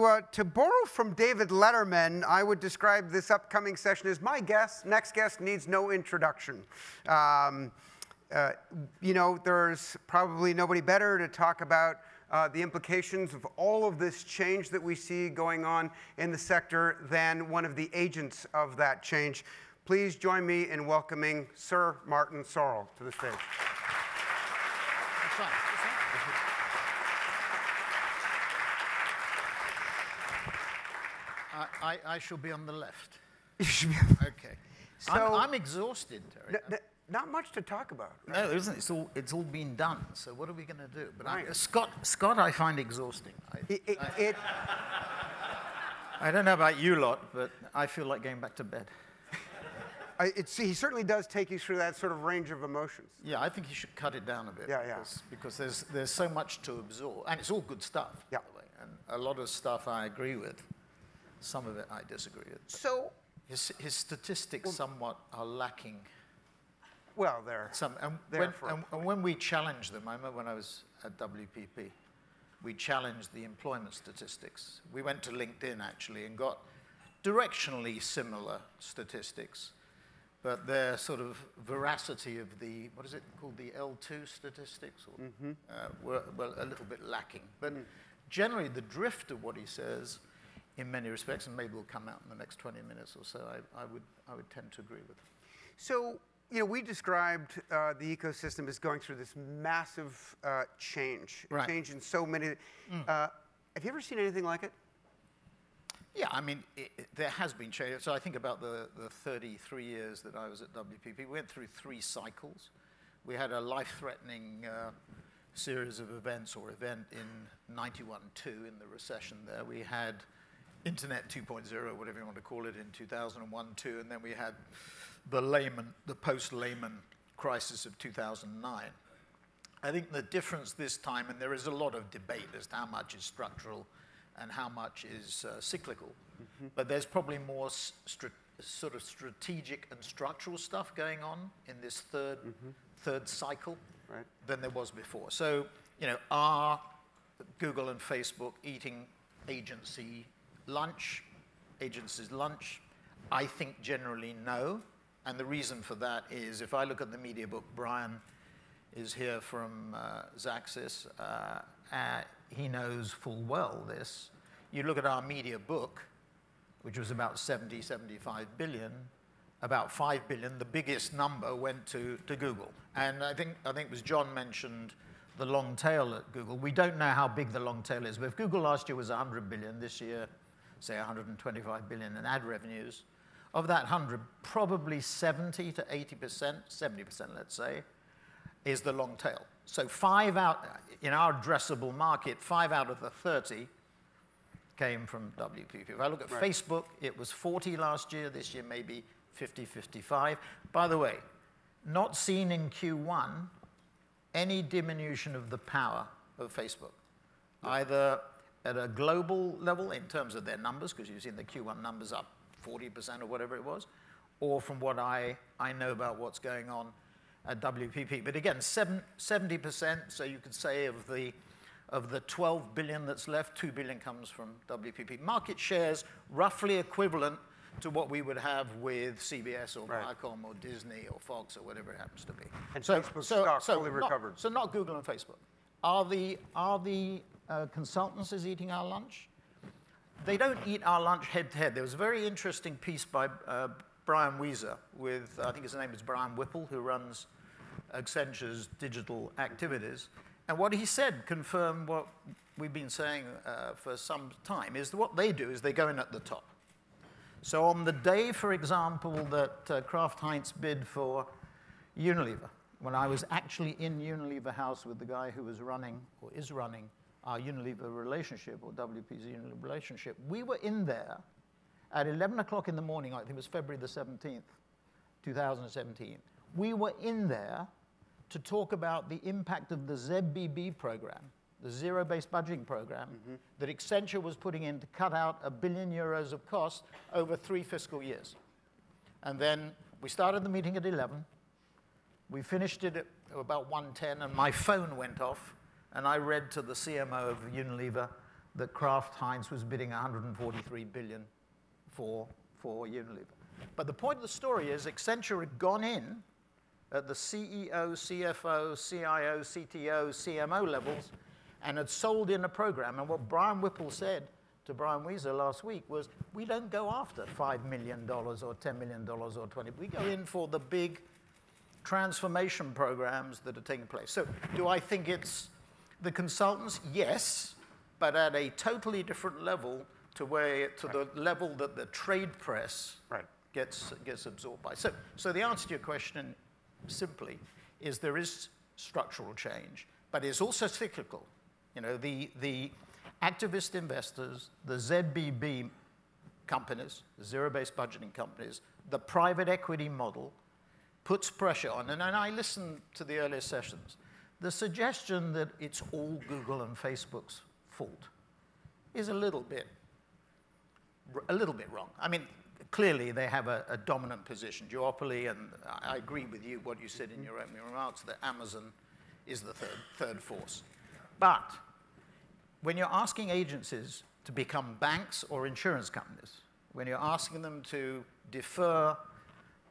To borrow from David Letterman, I would describe this upcoming session as my next guest needs no introduction. There's probably nobody better to talk about the implications of all of this change that we see going on in the sector than one of the agents of that change. Please join me in welcoming Sir Martin Sorrell to the stage. I shall be on the left. You should be. Okay. So I'm exhausted, Terry. Not much to talk about. Right? No, there isn't. It's all been done. So what are we going to do? But right. Scott, I find exhausting. I don't know about you lot, but I feel like going back to bed. He certainly does take you through that sort of range of emotions. Yeah, I think you should cut it down a bit. Yeah. Because there's so much to absorb, and it's all good stuff. Yeah. By the way. And a lot of stuff I agree with. Some of it I disagree with. So his statistics somewhat are lacking. Well, they're when we challenged them, I remember when I was at WPP, we challenged the employment statistics. We went to LinkedIn actually and got directionally similar statistics, but their sort of veracity of the, what is it called, the L2 statistics, were a little bit lacking. But generally, the drift of what he says, in many respects, and maybe will come out in the next 20 minutes or so, I would tend to agree with him. So, we described the ecosystem as going through this massive change. Right. Change in so many. Have you ever seen anything like it? Yeah, I mean, there has been change. So I think about the 33 years that I was at WPP. We went through 3 cycles. We had a life-threatening series of events or event in 91-2 in the recession there. We had Internet 2.0, whatever you want to call it, in 2001-2, and then we had the post-Lehman crisis of 2009. I think the difference this time, and there is a lot of debate as to how much is structural and how much is cyclical, but there's probably more sort of strategic and structural stuff going on in this third cycle than there was before. So, are Google and Facebook eating agencies' lunch? I think generally no. And the reason for that is, if I look at the media book, Brian is here from Xaxis. He knows full well this. You look at our media book, which was about 75 billion, about 5 billion, the biggest number went to Google. And I think it was John mentioned the long tail at Google. We don't know how big the long tail is, but if Google last year was 100 billion, this year, say 125 billion in ad revenues, of that 100, probably 70 to 80%, 70% let's say, is the long tail. So in our addressable market, 5 out of the 30 came from WPP. If I look at Facebook, it was 40 last year, this year maybe 50, 55. By the way, not seen in Q1 any diminution of the power of Facebook, either at a global level in terms of their numbers, because you've seen the Q1 numbers up 40% or whatever it was, or from what I know about what's going on at WPP. But again, 70%, so you could say of the 12 billion that's left, 2 billion comes from WPP. Market shares roughly equivalent to what we would have with CBS or Viacom or Disney or Fox or whatever it happens to be. And Facebook stock fully recovered. So not Google and Facebook. Are the consultants eating our lunch? They don't eat our lunch head-to-head. There was a very interesting piece by Brian Weiser with, I think his name is Brian Whipple, who runs Accenture's digital activities. And what he said confirmed what we've been saying for some time, is that what they do is they go in at the top. So on the day, for example, that Kraft Heinz bid for Unilever, when I was actually in Unilever House with the guy who was running, or is running, our Unilever relationship, or WP's Unilever relationship, we were in there at 11 o'clock in the morning, I think it was February the 17th, 2017. We were in there to talk about the impact of the ZBB program, the zero-based budgeting program, that Accenture was putting in to cut out €1 billion of costs over 3 fiscal years. And then we started the meeting at 11. We finished it at about 1:10, and my phone went off, and I read to the CMO of Unilever that Kraft Heinz was bidding 143 billion for Unilever. But the point of the story is Accenture had gone in at the CEO, CFO, CIO, CTO, CMO levels and had sold in a program. And what Brian Whipple said to Brian Weezer last week was, we don't go after $5 million or $10 million or 20. We go in for the big transformation programs that are taking place. So do I think it's the consultants? Yes, but at a totally different level to the level that the trade press gets absorbed by. So the answer to your question simply is there is structural change, but it's also cyclical. You know, the activist investors, the ZBB companies, the zero-based budgeting companies, the private equity model puts pressure on. And I listened to the earlier sessions. The suggestion that it's all Google and Facebook's fault is a little bit wrong. I mean, clearly they have a dominant position, duopoly, and I agree with you, what you said in your opening remarks, that Amazon is the third force. But when you're asking agencies to become banks or insurance companies, when you're asking them to defer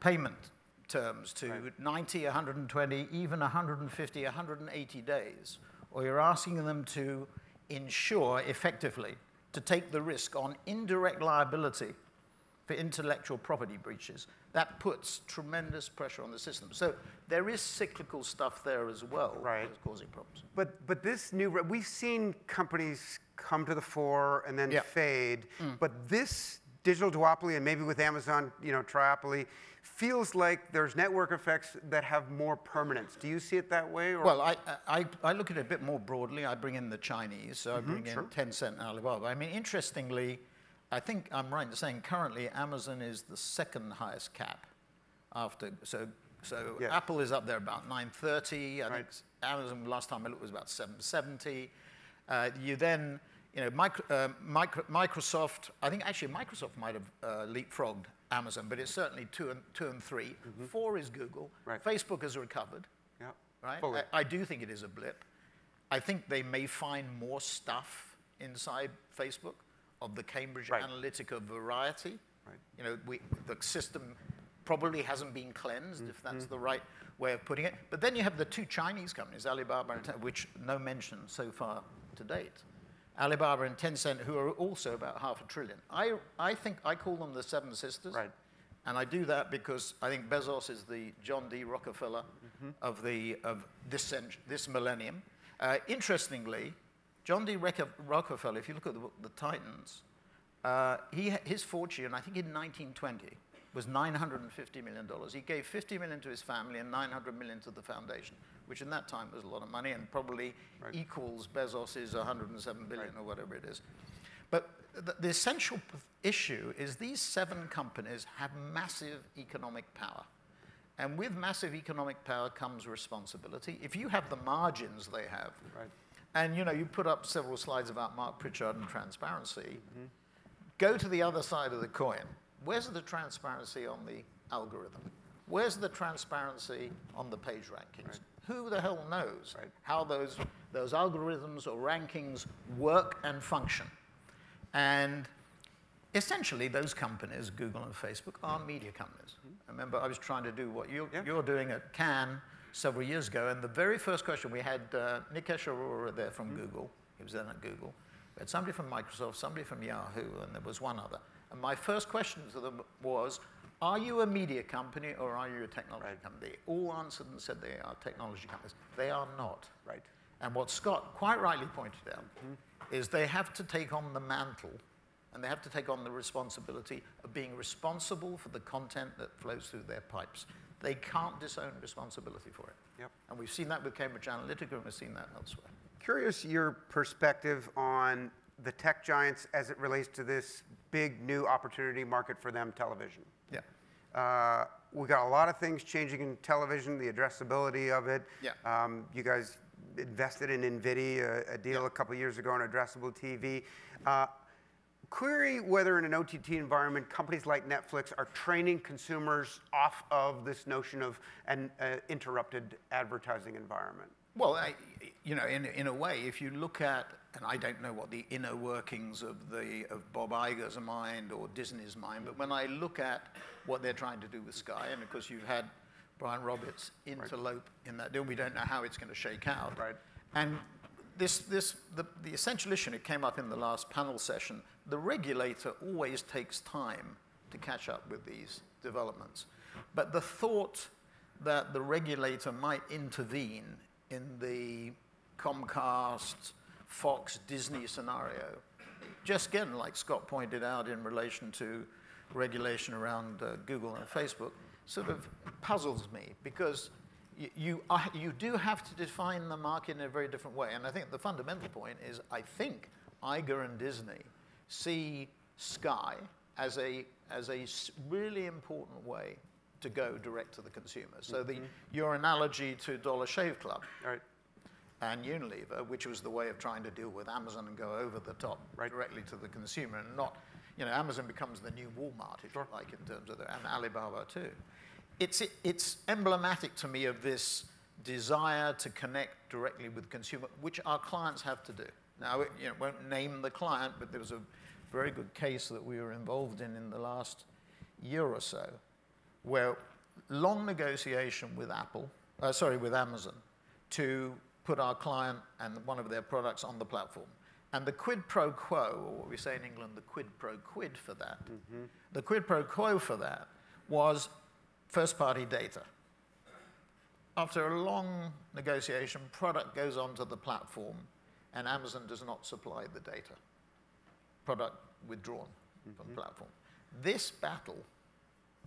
payment terms to 90, 120, even 150, 180 days, or you're asking them to insure effectively, to take the risk on indirect liability for intellectual property breaches, that puts tremendous pressure on the system. So there is cyclical stuff there as well that's causing problems. But this we've seen companies come to the fore and then fade, but this digital duopoly, and maybe with Amazon, you know, triopoly, feels like there's network effects that have more permanence. Do you see it that way? Or? Well, I look at it a bit more broadly. I bring in the Chinese, so I bring in Tencent and Alibaba. I mean, interestingly, I think I'm right in saying currently Amazon is the second highest cap after, so Apple is up there about 930. I think Amazon, last time I looked, was about 770. You then, you know, Microsoft, I think actually Microsoft might have leapfrogged Amazon, but it's certainly two and three. 4 is Google. Facebook has recovered. Right? I do think it is a blip. I think they may find more stuff inside Facebook of the Cambridge Analytica variety. You know, the system probably hasn't been cleansed, if that's the right way of putting it. But then you have the two Chinese companies, Alibaba and Tencent, which no mention so far to date. Alibaba and Tencent, who are also about $500 billion. I think I call them the Seven Sisters. And I do that because I think Bezos is the John D. Rockefeller of this millennium. Interestingly, John D. Rockefeller, if you look at the Titans, his fortune, I think in 1920, was $950 million. He gave $50 million to his family and $900 million to the foundation, which in that time was a lot of money and probably equals Bezos's $107 billion or whatever it is. But the essential issue is these 7 companies have massive economic power. And with massive economic power comes responsibility. If you have the margins they have, and you know, you put up several slides about Mark Pritchard and transparency, go to the other side of the coin. Where's the transparency on the algorithm? Where's the transparency on the page rankings? Who the hell knows how those algorithms or rankings work and function? And essentially, those companies, Google and Facebook, are media companies. I remember I was trying to do what you're doing at Cannes several years ago, and the very first question, we had Nikesh Arora there from Google. He was then at Google. We had somebody from Microsoft, somebody from Yahoo, and there was one other. And my first question to them was, are you a media company or are you a technology company? They all answered and said they are technology companies. They are not. And what Scott quite rightly pointed out is they have to take on the mantle and they have to take on the responsibility of being responsible for the content that flows through their pipes. They can't disown responsibility for it. And we've seen that with Cambridge Analytica and we've seen that elsewhere. Curious your perspective on the tech giants as it relates to this big new opportunity market for them, television. We've got a lot of things changing in television, the addressability of it. You guys invested in NVIDIA, a deal a couple of years ago on addressable TV. Query whether in an OTT environment, companies like Netflix are training consumers off of this notion of an interrupted advertising environment. Well, you know, in a way, if you look at, and I don't know what the inner workings of Bob Iger's mind or Disney's mind, but when I look at what they're trying to do with Sky, and of course you've had Brian Roberts interlope in that deal, we don't know how it's going to shake out. Right. And the essential issue, and it came up in the last panel session, the regulator always takes time to catch up with these developments. But the thought that the regulator might intervene in the Comcast, Fox, Disney scenario, just again, like Scott pointed out in relation to regulation around Google and Facebook, sort of puzzles me, because you do have to define the market in a very different way. And I think the fundamental point is, I think Iger and Disney see Sky as a really important way to go direct to the consumer. So your analogy to Dollar Shave Club and Unilever, which was the way of trying to deal with Amazon and go over the top directly to the consumer, and not, you know, Amazon becomes the new Walmart, if you like, in terms of and Alibaba too. It's emblematic to me of this desire to connect directly with consumer, which our clients have to do. Now, you know, won't name the client, but there was a very good case that we were involved in the last year or so, where long negotiation with with Amazon to put our client and one of their products on the platform. And the quid pro quo, or what we say in England, the quid pro quid for that, the quid pro quo for that was first-party data. After a long negotiation, product goes onto the platform, and Amazon does not supply the data. Product withdrawn from the platform. This battle,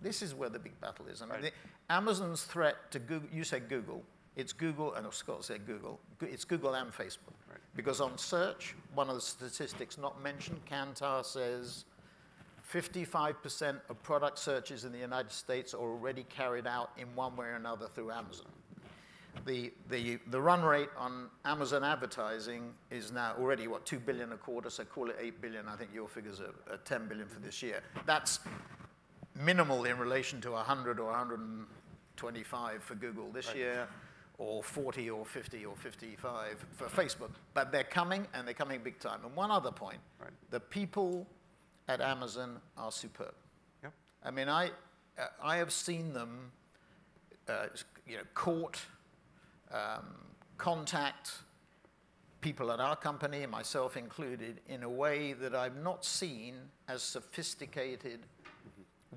this is where the big battle is. I mean, Amazon's threat to Google, you say Google, it's Google, and Scott said Google, it's Google and Facebook. Right. Because on search, one of the statistics not mentioned, Kantar says 55% of product searches in the United States are already carried out in one way or another through Amazon. The run rate on Amazon advertising is now already, what, 2 billion a quarter, so call it 8 billion. I think your figures are 10 billion for this year. That's minimal in relation to 100 or 125 for Google this year, or 40 or 50 or 55 for Facebook. But they're coming, and they're coming big time. And one other point, the people at Amazon are superb. Yep. I mean, I have seen them you know, court, contact people at our company, myself included, in a way that I've not seen as sophisticated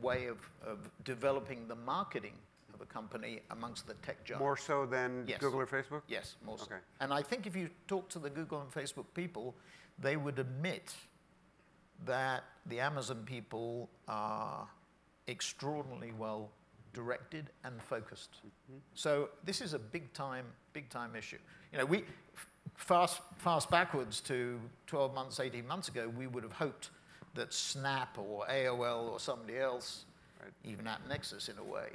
way of developing the marketing of a company amongst the tech giants. More so than Google or Facebook? Yes, more so. And I think if you talk to the Google and Facebook people, they would admit that the Amazon people are extraordinarily well directed and focused. So this is a big time issue. You know, we fast backwards to 12 months, 18 months ago, we would have hoped that Snap or AOL or somebody else, even at Nexus in a way,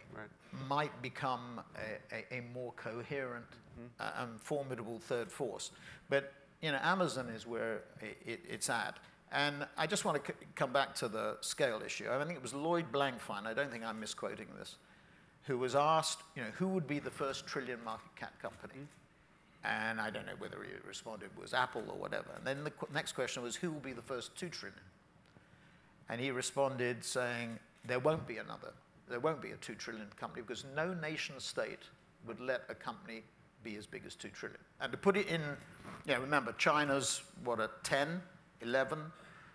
might become a more coherent and formidable third force. But you know, Amazon is where it's at. And I just want to come back to the scale issue. I think it was Lloyd Blankfein, I don't think I'm misquoting this, who was asked, you know, who would be the first trillion market cap company? And I don't know whether he responded it was Apple or whatever. And then the next question was, who will be the first 2 trillion? And he responded saying, there won't be a 2 trillion company, because no nation state would let a company be as big as 2 trillion. And to put it in, you know, remember, China's, what, at 10, 11,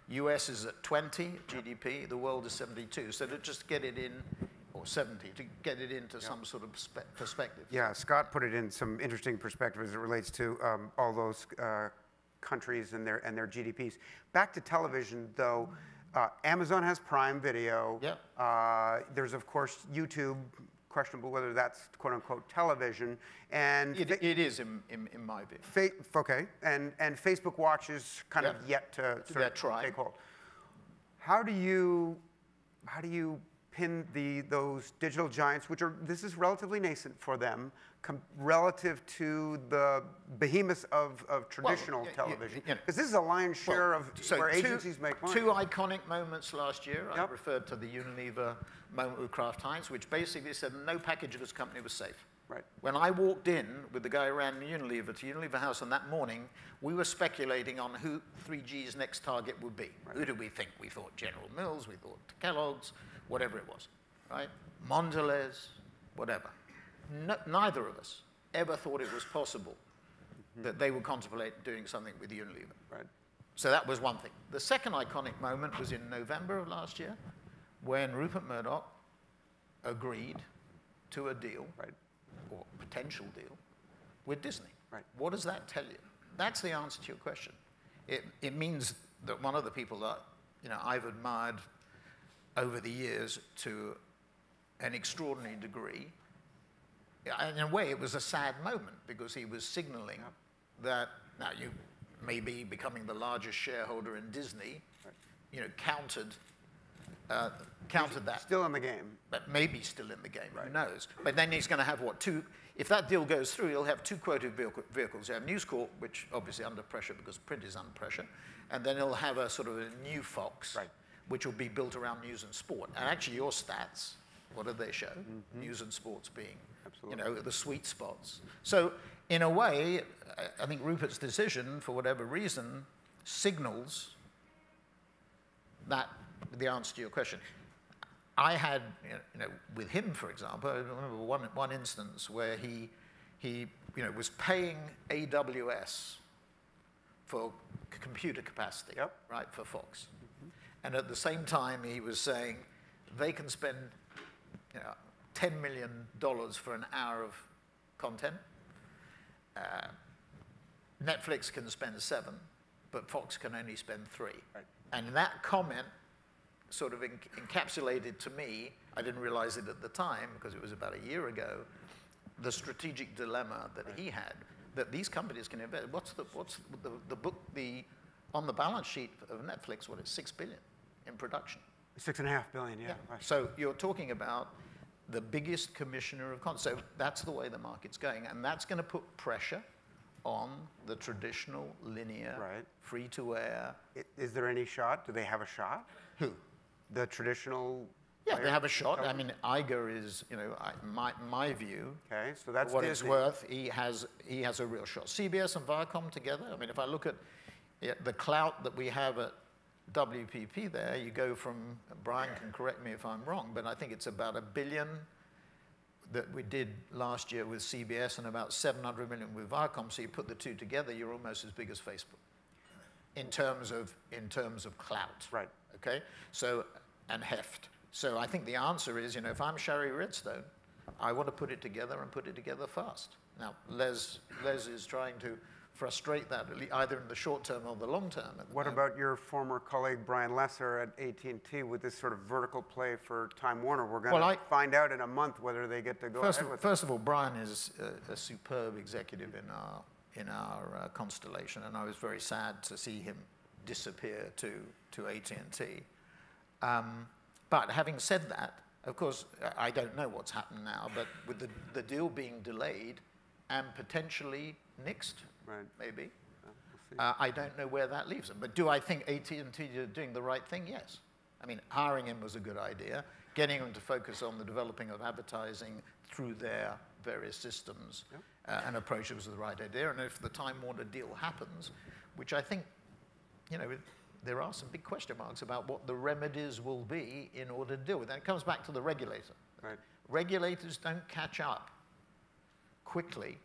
US is at 20 GDP, the world is 72. So to just get it in, or 70, to get it into some sort of perspective. Yeah, Scott put it in some interesting perspective as it relates to all those countries and their GDPs. Back to television, though, Amazon has Prime Video. There's, of course, YouTube, questionable whether that's quote-unquote television. And it is, in my view. Okay, and Facebook Watch is kind of yet to sort of take hold. How do you pin those digital giants, which are, this is relatively nascent for them, relative to the behemoths of traditional television? Because this is a lion's share of where agencies make money. 2 iconic moments last year. I referred to the Unilever moment with Kraft Heinz, which basically said no package goods company was safe. Right. When I walked in with the guy who ran Unilever to Unilever House on that morning, we were speculating on who 3G's next target would be. Right. Who did we think? We thought General Mills, we thought Kellogg's, whatever it was, right? Mondelez, whatever. Neither of us ever thought it was possible that they would contemplate doing something with Unilever. Right. So that was one thing. The second iconic moment was in November of last year when Rupert Murdoch agreed to a deal, right, or potential deal, with Disney. Right. What does that tell you? That's the answer to your question. It means that one of the people that I've admired over the years to an extraordinary degree, in a way it was a sad moment because he was signaling that now you may be becoming the largest shareholder in Disney, right, countered that. Still in the game. But maybe still in the game, right, who knows? But then he's going to have, what, two, if that deal goes through, he'll have two quoted vehicles. He'll have News Corp, which obviously under pressure because print is under pressure, and then he'll have a sort of a new Fox, right, which will be built around news and sport. And actually your stats, what do they show? Mm-hmm. News and sports being, absolutely, the sweet spots. So in a way, I think Rupert's decision, for whatever reason, signals that the answer to your question. I had, with him, for example, I remember one instance where he was paying AWS for computer capacity, yep, right, for Fox. Mm-hmm. And at the same time, he was saying they can spend $10 million for an hour of content. Netflix can spend $7, but Fox can only spend $3. Right. And that comment sort of encapsulated to me, I didn't realize it at the time because it was about a year ago, the strategic dilemma that he had, that these companies can invest. What's the book, on the balance sheet of Netflix, what is $6 billion in production? $6.5 billion, yeah. Right. So you're talking about the biggest commissioner of content. So that's the way the market's going, and that's going to put pressure on the traditional linear, right, free-to-air. Is there any shot? Do they have a shot? Who? The traditional. Yeah, they have a shot. I mean, Iger is, my view. Okay, so that's what Disney. It's worth. He has a real shot. CBS and Viacom together. I mean, if I look at the clout that we have at WPP, there you go from. Brian can correct me if I'm wrong, but I think it's about $1 billion that we did last year with CBS and about $700 million with Viacom. So you put the two together, you're almost as big as Facebook in terms of clout. Right. Okay. So and heft. So I think the answer is, if I'm Shari Redstone, I want to put it together and put it together fast. Now, Les is trying to frustrate that, either in the short term or the long term. What about your former colleague, Brian Lesser at AT&T, with this sort of vertical play for Time Warner? We're going to find out in a month whether they get to go ahead with it. First of all, Brian is a superb executive in our constellation, and I was very sad to see him disappear to AT&T. But having said that, of course, I don't know what's happened now, but with the deal being delayed and potentially nixed, right, maybe, we'll I don't know where that leaves them. But do I think AT&T are doing the right thing? Yes. I mean, hiring him was a good idea. Getting him to focus on the developing of advertising through their various systems, yep, and approaches was the right idea. And if the Time Warner deal happens, which I think, there are some big question marks about what the remedies will be in order to deal with that. It comes back to the regulator. Right. Regulators don't catch up quickly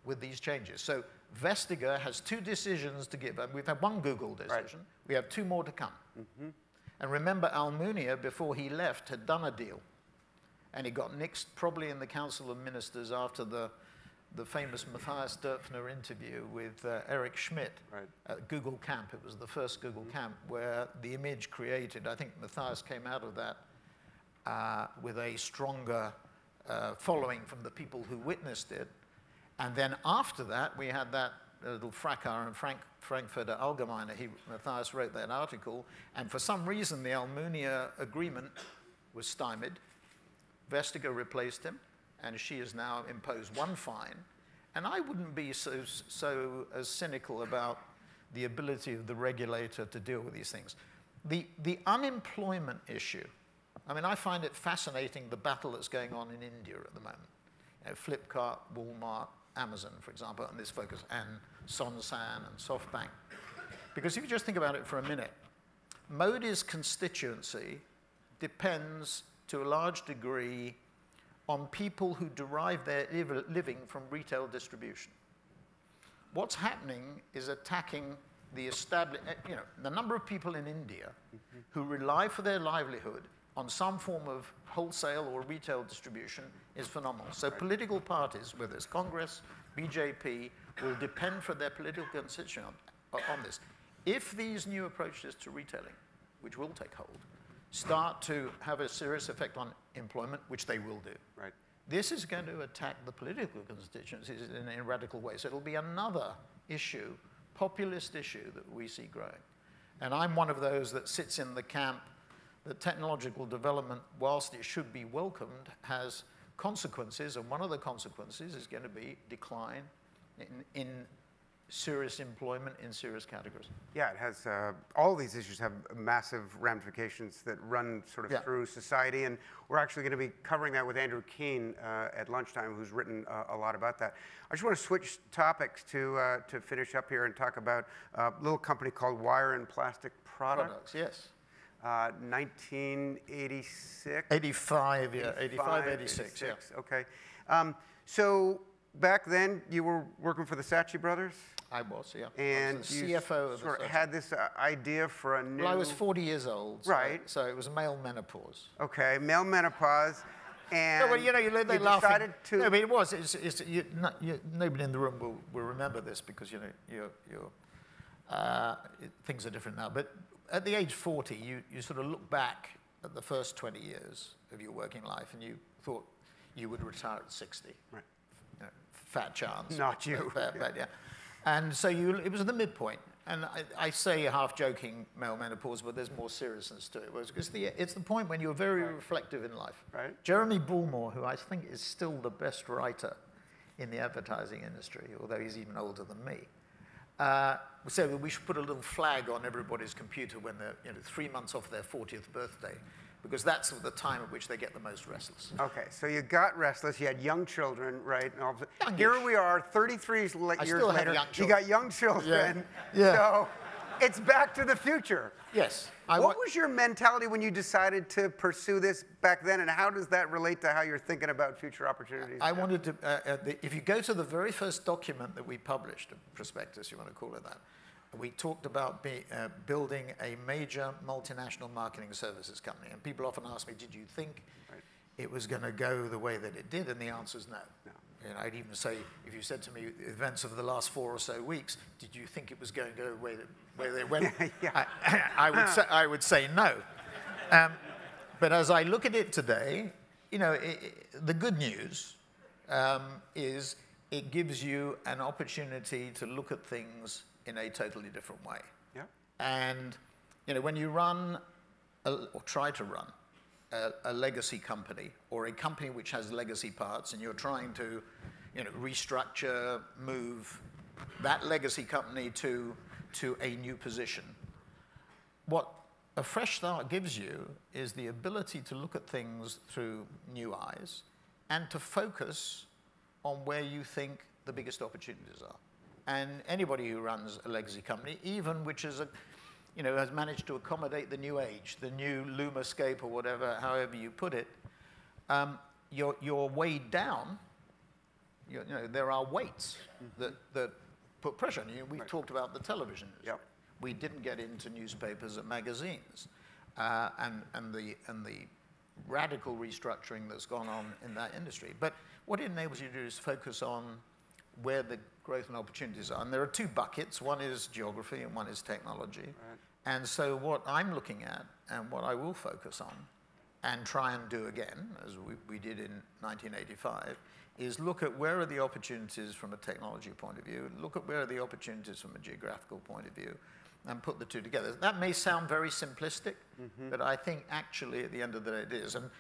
with these changes. So Vestager has two decisions to give. We've had one Google decision. Right. We have two more to come. Mm-hmm. And remember, Almunia, before he left, had done a deal. And he got nixed probably in the Council of Ministers after the famous Matthias Döpfner interview with Eric Schmidt, right, at Google Camp. It was the first Google, mm-hmm, Camp where the image created, I think Matthias came out of that with a stronger following from the people who witnessed it. And then after that, we had that little fracas in Frankfurter Allgemeine. Matthias wrote that article, and for some reason, the Almunia agreement was stymied. Vestager replaced him, and she has now imposed one fine. And I wouldn't be so as cynical about the ability of the regulator to deal with these things. The unemployment issue, I mean, I find it fascinating, the battle that's going on in India at the moment. Flipkart, Walmart, Amazon, for example, and this focus, and Sonsan and SoftBank. Because if you just think about it for a minute, Modi's constituency depends to a large degree on people who derive their living from retail distribution. What's happening is attacking the established, the number of people in India who rely for their livelihood on some form of wholesale or retail distribution is phenomenal. So political parties, whether it's Congress, BJP, will depend for their political constituency on this. If these new approaches to retailing, which will take hold, start to have a serious effect on employment, which they will do, Right. this is going to attack the political constituencies in a radical way. So it'll be another issue, populist issue, that we see growing. And I'm one of those that sits in the camp that technological development, whilst it should be welcomed, has consequences, and one of the consequences is going to be decline in serious employment in serious categories. Yeah, it has, all these issues have massive ramifications that run sort of Yeah. through society, and we're actually going to be covering that with Andrew Keen at lunchtime, who's written a lot about that. I just want to switch topics to finish up here and talk about a little company called Wire and Plastic Products. Yes. 1986? 85, yeah, 85, 86, yeah. Okay. So back then, you were working for the Saatchi brothers? I was, yeah. And I was the you CFO of the sort of Saatchi. had this idea for a new... Well, I was 40 years old. So, Right. So it was male menopause. Okay, male menopause, and No, well, they you laugh. decided to... No, but it was. Nobody in the room will remember this because things are different now. But at the age 40, you sort of look back at the first 20 years of your working life, and you thought you would retire at 60. Right. Fat chance. Not you. But yeah. And so it was at the midpoint. And I say half joking male menopause, but there's more seriousness to it. Because it's the point when you're very reflective in life. Right. Jeremy Bullmore, who I think is still the best writer in the advertising industry, although he's even older than me, said that we should put a little flag on everybody's computer when they're 3 months off their 40th birthday, because that's the time at which they get the most restless. Okay, so you got restless, you had young children, right? And all of a sudden, Youngish. here we are, 33 years still have later, young you children. got young children. Yeah. So it's back to the future. Yes. What was your mentality when you decided to pursue this back then, and how does that relate to how you're thinking about future opportunities? I wanted to, if you go to the very first document that we published, a prospectus, you want to call it that, we talked about building a major multinational marketing services company. And people often ask me, did you think it was going to go the way that it did? And the answer is no. I'd even say, if you said to me, events of the last 4 or so weeks, did you think it was going to go the way they went? Yeah. I would say no. But as I look at it today, the good news is it gives you an opportunity to look at things in a totally different way. Yeah. And when you run, or try to run, a legacy company, or a company which has legacy parts, and you're trying to restructure, move that legacy company to a new position, what a fresh start gives you is the ability to look at things through new eyes and to focus on where you think the biggest opportunities are. And anybody who runs a legacy company, even which is has managed to accommodate the new age, the new Lumascape or whatever, however you put it, you're weighed down. There are weights that put pressure on you. We've talked about the television news. Yep. We didn't get into newspapers and magazines, and the radical restructuring that's gone on in that industry. But what it enables you to do is focus on where the growth and opportunities are. And there are 2 buckets. One is geography and one is technology. Right. And so what I'm looking at and what I will focus on and try and do again, as we did in 1985, is look at where are the opportunities from a technology point of view, look at where are the opportunities from a geographical point of view, and put the 2 together. That may sound very simplistic, but I think actually at the end of the day it is. And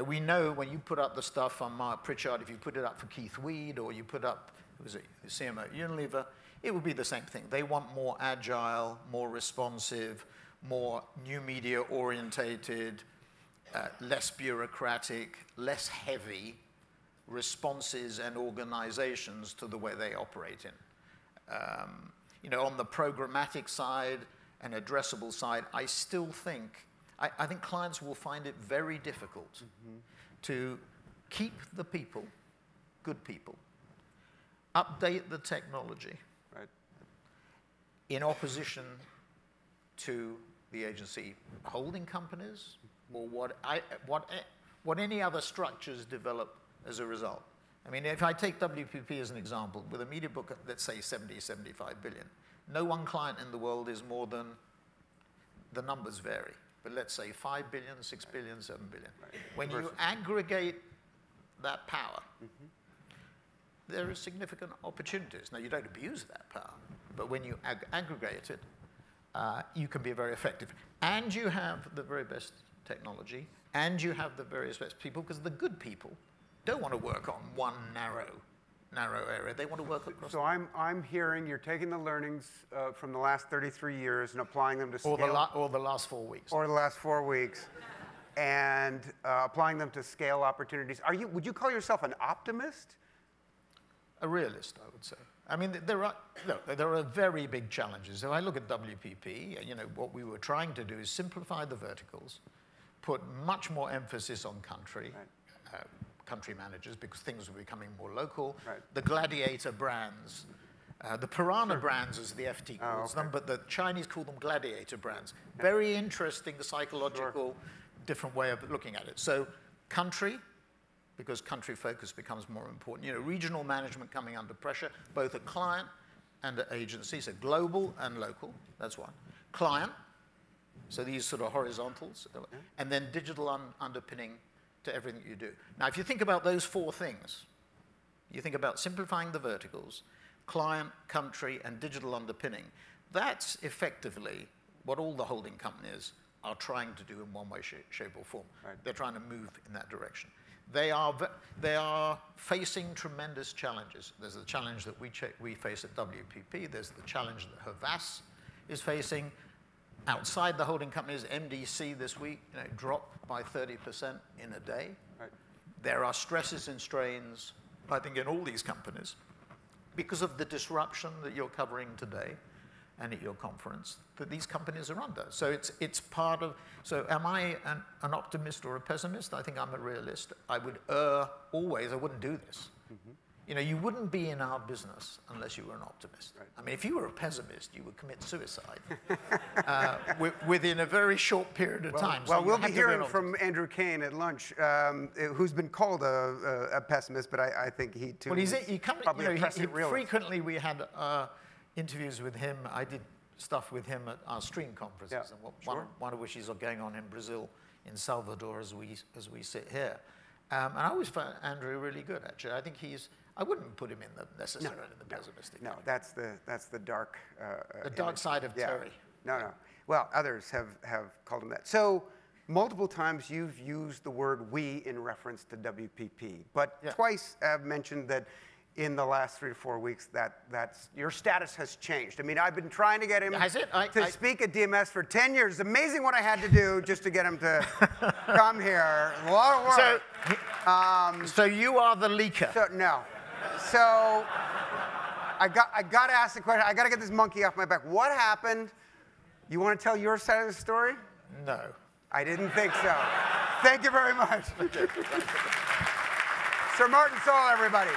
we know when you put up the stuff on Mark Pritchard, if you put it up for Keith Weed, or you put up, who was it, the CMO at Unilever, it would be the same thing. They want more agile, more responsive, more new media orientated, less bureaucratic, less heavy responses and organizations to the way they operate in. You know, on the programmatic side and addressable side, I still think, I think clients will find it very difficult to keep the people, good people, update the technology in opposition to the agency holding companies or what any other structures develop as a result. I mean, if I take WPP as an example, with a media book, let's say 70, 75 billion, no one client in the world is more than, the numbers vary, but let's say 5 billion, 6 billion, 7 billion. When you aggregate that power, there are significant opportunities. Now, you don't abuse that power, but when you aggregate it, you can be very effective. And you have the very best technology, and you have the very best people, because the good people don't want to work on one narrow area. They want to work across. So I'm hearing you're taking the learnings from the last 33 years and applying them to scale. Or the last 4 weeks. Or the last 4 weeks. And applying them to scale opportunities. Would you call yourself an optimist? A realist, I would say. I mean, there are very big challenges. If I look at WPP, you know, what we were trying to do is simplify the verticals, put much more emphasis on country managers, because things were becoming more local. The gladiator brands, the piranha brands, as the FT calls them, but the Chinese call them gladiator brands. Very interesting psychological, different way of looking at it. So country, because country focus becomes more important. You know, regional management coming under pressure, both at client and at agency, so global and local, that's one. Client, so these sort of horizontals, and then digital underpinning to everything you do. Now, if you think about those 4 things, you think about simplifying the verticals, client, country, and digital underpinning, that's effectively what all the holding companies are trying to do in one way, shape, or form. They're trying to move in that direction. They are facing tremendous challenges. There's the challenge that we face at WPP. There's the challenge that Havas is facing. Outside the holding companies, MDC this week dropped by 30% in a day. There are stresses and strains, I think, in all these companies because of the disruption that you're covering today and at your conference that these companies are under. So it's part of, so am I an optimist or a pessimist? I think I'm a realist. I would always, I wouldn't do this. You know, you wouldn't be in our business unless you were an optimist. I mean, if you were a pessimist, you would commit suicide within a very short period of time. Well, we'll be hearing from Andrew Kane at lunch, who's been called a pessimist, but I think he too. Well, frequently we had interviews with him. I did stuff with him at our stream conferences, and one of which is going on in Brazil, in Salvador, as we sit here. And I always found Andrew really good, actually. I think I wouldn't put him in necessarily in the pessimistic. No, that's the dark. The dark side of Terry. No. Well, others have called him that. So multiple times you've used the word "we" in reference to WPP, but twice have mentioned that in the last 3 to 4 weeks that's your status has changed. I mean, I've been trying to get him to speak at DMS for 10 years. It's amazing what I had to do just to get him to come here. A lot of work. So you are the leaker. So I got to ask the question. I got to get this monkey off my back. What happened? You want to tell your side of the story? No. I didn't think so. Thank you very much. Sir Martin Saul, everybody.